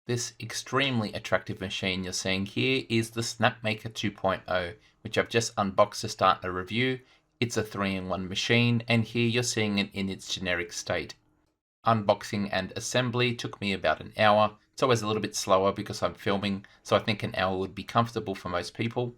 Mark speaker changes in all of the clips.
Speaker 1: This extremely attractive machine you're seeing here is the Snapmaker 2.0, which I've just unboxed to start a review. It's a 3-in-1 machine, and here you're seeing it in its generic state. Unboxing and assembly took me about an hour. It's always a little bit slower because I'm filming, so I think an hour would be comfortable for most people.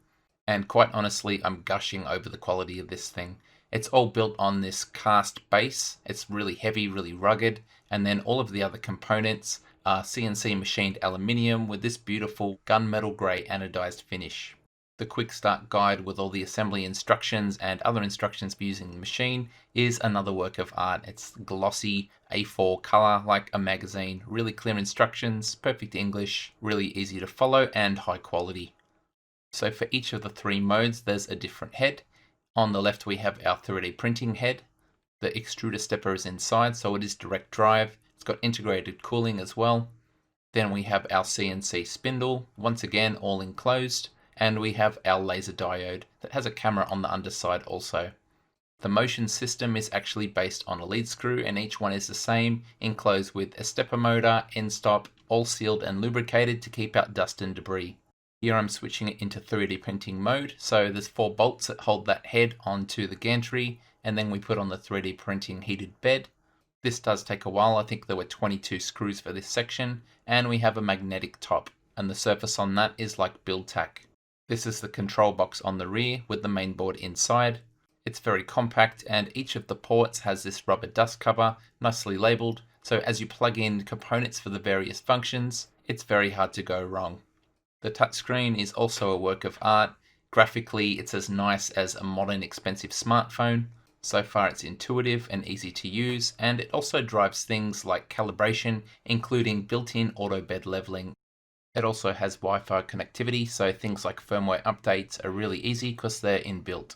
Speaker 1: And quite honestly, I'm gushing over the quality of this thing. It's all built on this cast base. It's really heavy, really rugged, and then all of the other components are CNC machined aluminium with this beautiful gunmetal grey anodized finish. The quick start guide with all the assembly instructions and other instructions for using the machine is another work of art. It's glossy A4 color like a magazine, really clear instructions, perfect English, really easy to follow and high quality. So for each of the 3 modes there's a different head. On the left we have our 3D printing head. The extruder stepper is inside, so it is direct drive. It's got integrated cooling as well. Then we have our CNC spindle, once again all enclosed. And we have our laser diode that has a camera on the underside also. The motion system is actually based on a lead screw, and each one is the same, enclosed with a stepper motor, end stop, all sealed and lubricated to keep out dust and debris. Here I'm switching it into 3D printing mode, so there's 4 bolts that hold that head onto the gantry, and then we put on the 3D printing heated bed. This does take a while. I think there were 22 screws for this section, and we have a magnetic top, and the surface on that is like build tack. This is the control box on the rear with the main board inside. It's very compact, and each of the ports has this rubber dust cover, nicely labeled, so as you plug in components for the various functions, it's very hard to go wrong. The touchscreen is also a work of art. Graphically, it's as nice as a modern expensive smartphone. So far it's intuitive and easy to use, and it also drives things like calibration, including built-in auto bed leveling. It also has Wi-Fi connectivity, so things like firmware updates are really easy because they're inbuilt.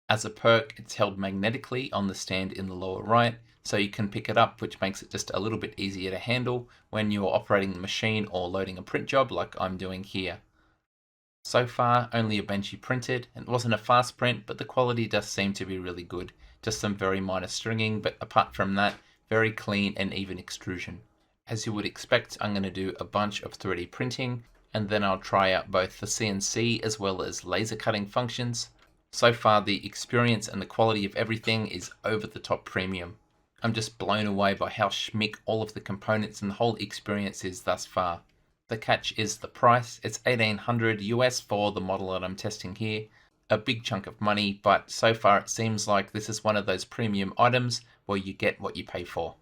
Speaker 1: As a perk, it's held magnetically on the stand in the lower right, so you can pick it up, which makes it just a little bit easier to handle when you're operating the machine or loading a print job like I'm doing here. So far, only a Benchy printed. It wasn't a fast print, but the quality does seem to be really good. Just some very minor stringing, but apart from that, very clean and even extrusion. As you would expect, I'm going to do a bunch of 3D printing, and then I'll try out both the CNC as well as laser cutting functions. So far, the experience and the quality of everything is over the top premium. I'm just blown away by how schmick all of the components and the whole experience is thus far. The catch is the price. It's $1,800 US for the model that I'm testing here. A big chunk of money, but so far it seems like this is one of those premium items where you get what you pay for.